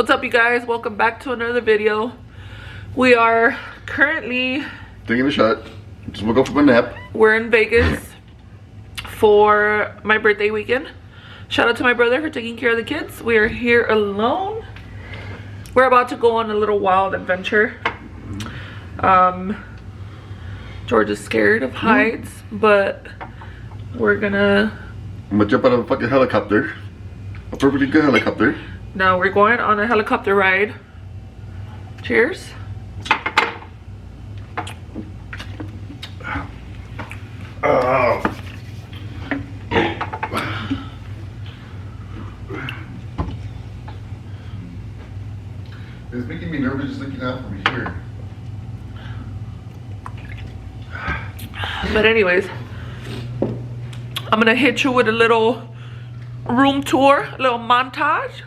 What's up, you guys? Welcome back to another video. We are currently taking a shot. Just woke up from a nap. We're in Vegas for my birthday weekend. Shout out to my brother for taking care of the kids. We are here alone. We're about to go on a little wild adventure. George is scared of heights, but we're gonna... I'm gonna jump out of a fucking helicopter. A perfectly good helicopter. No, we're going on a helicopter ride. Cheers. It's making me nervous just looking out from here. But anyways, I'm gonna hit you with a little room tour, a little montage,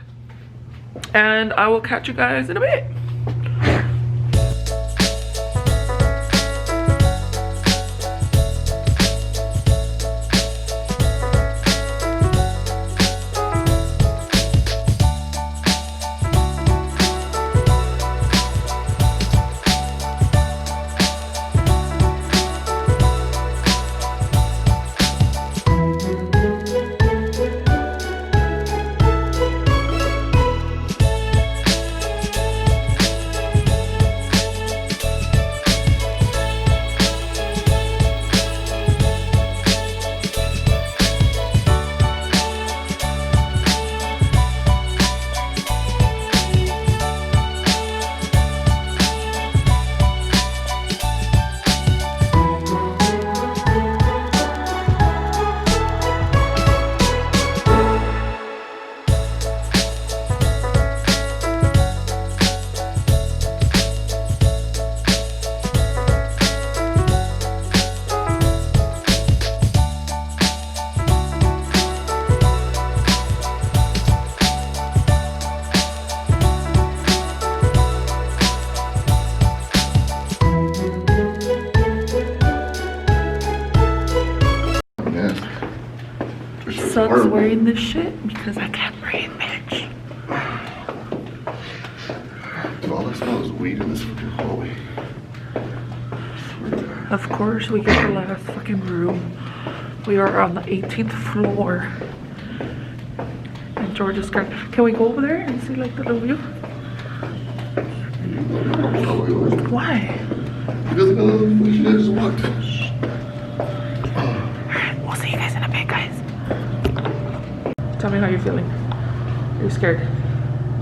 and I will catch you guys in a bit. Son's wearing this shit because I can't breathe, bitch. Dude, all I smell is weed in this fucking hallway. Of course, we get the last fucking room. We are on the 18th floor. And George is scared. Can we go over there and see like the little view? Why? Because I just walked. Alright, we'll see you guys in a bit, guys. Tell me how you're feeling. Are you scared?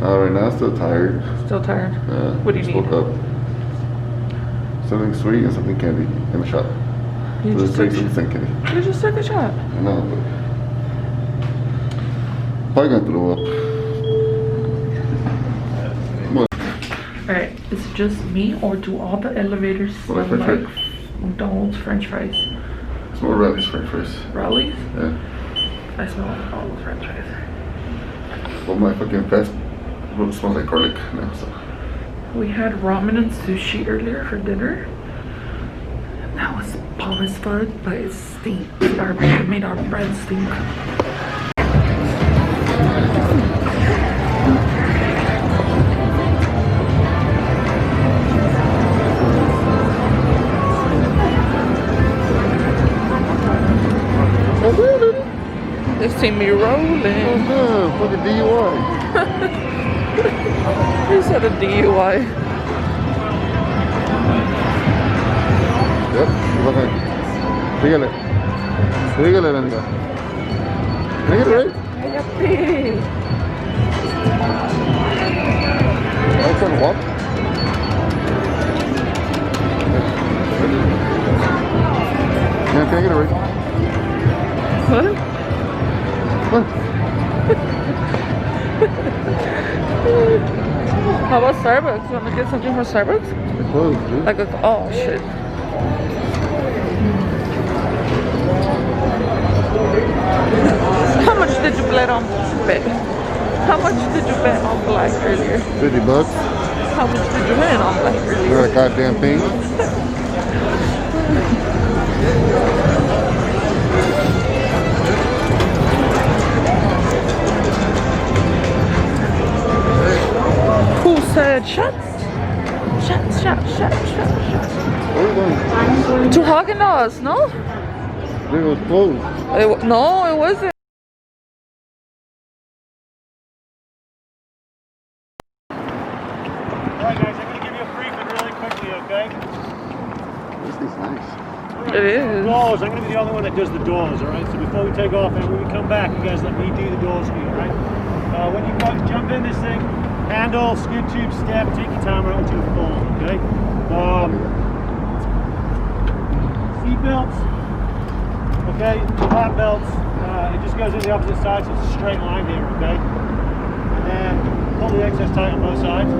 Right now, I'm still tired. Still tired? What do you need? Woke up. Something sweet and something candy in a shot. You so just took something candy. You just took a shot. I know, but probably gonna throw up. Come on. Alright, is it just me or do all the elevators smell like McDonald's French fries? It's more Rally's French fries. Rally's? Yeah. I smell like all the French fries. Well, my fucking fast food smells like garlic now, so. We had ramen and sushi earlier for dinner. And that was bomb as fuck, but it stinks. It made our bread stink. They see me rolling. Oh no, fucking DUI. You said a DUI. Yep, okay. Síguele. Síguele, Lenka. Síguele, right? Cállate. I'm trying to walk. Yeah, can I get it right? What? How about Starbucks? You want to get something from Starbucks? It's closed, dude. Like a, oh shit. How much did you bet on bet? How much did you bet on black earlier? $50. How much did you win on black earlier? For that goddamn thing. Shots. Shots, shots, shots, shots, shots. Where are you going? To Haagen-Dazs, no? It was closed. No, it wasn't. Alright guys, I'm going to give you a briefing really quickly, okay? This thing's nice. It is. Doors, I'm going to be the only one that does the doors, alright? So before we take off and when we come back, you guys let me do the doors for you, alright? When you jump in this thing, handle, skid tube, step, take your time right until you fall, okay? Seat belts, okay? Lap belts, it just goes in the opposite side, so it's a straight line here, okay? And then pull the excess tight on both sides.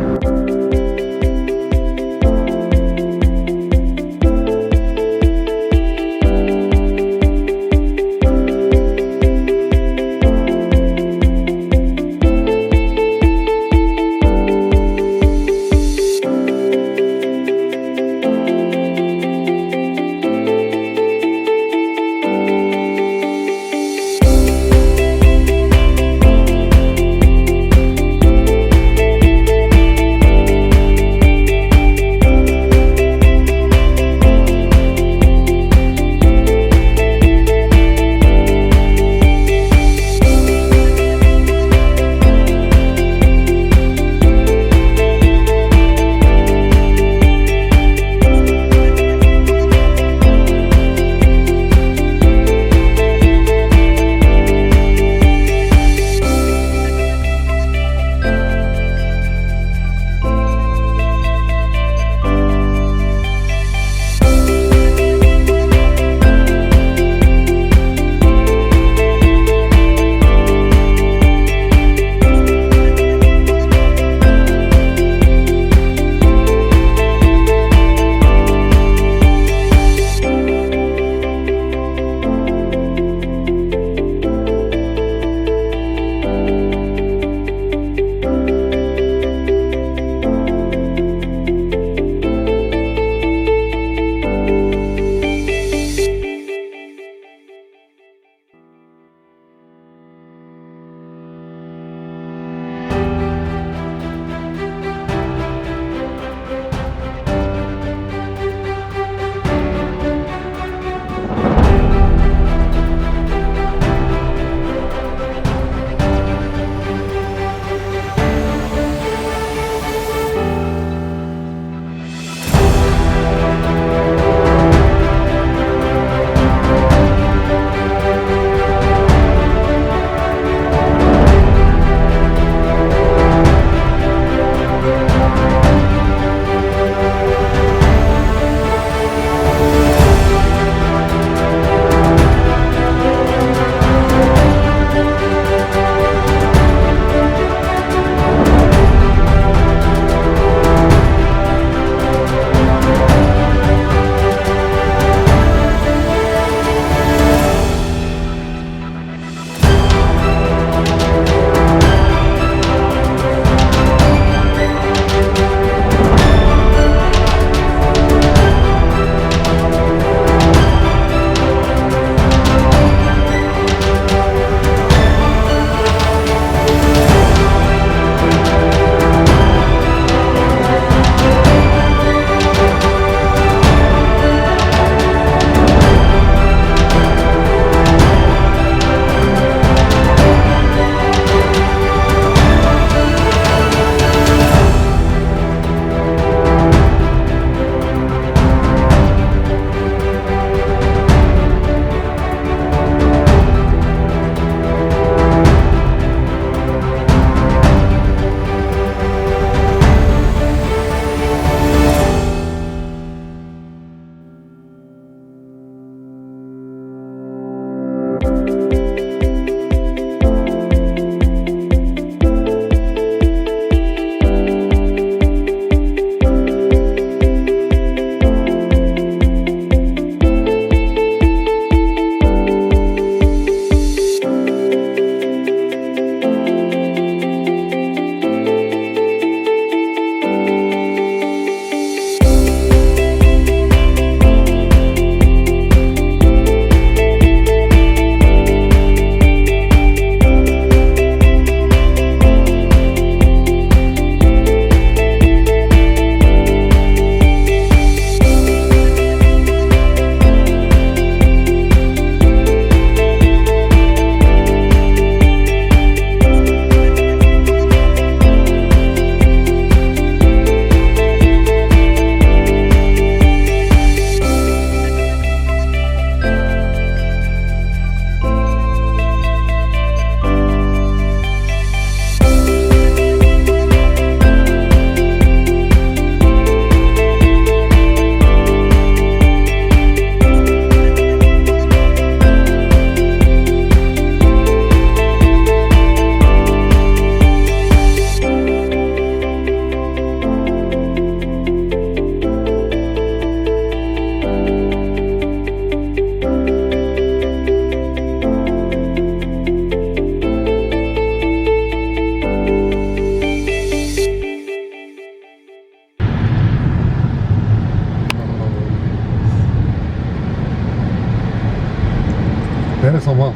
That is home, huh?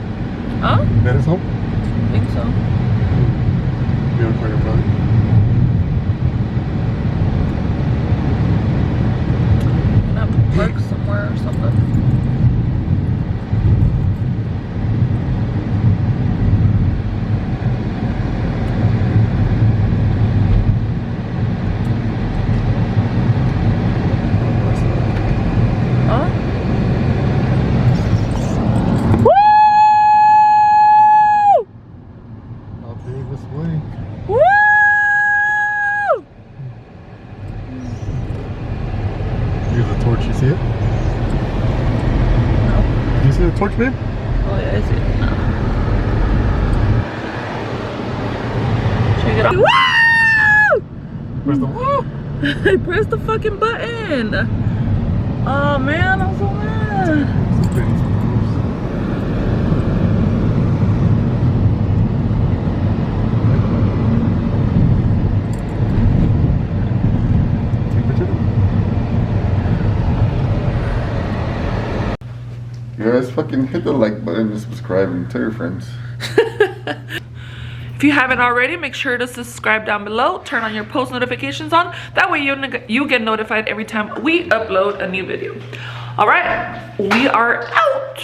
Huh? That is home? I think so. You want to call your brother? I'm gonna have to park somewhere or something. Torch, babe? Oh yeah, I see it now. Check it out. Woo! Where's the woo? I pressed the fucking button. Oh man, I'm so mad. You guys fucking hit the like button and subscribe and tell your friends. If you haven't already, make sure to subscribe down below. Turn on your post notifications on. That way you get notified every time we upload a new video. All right, we are out.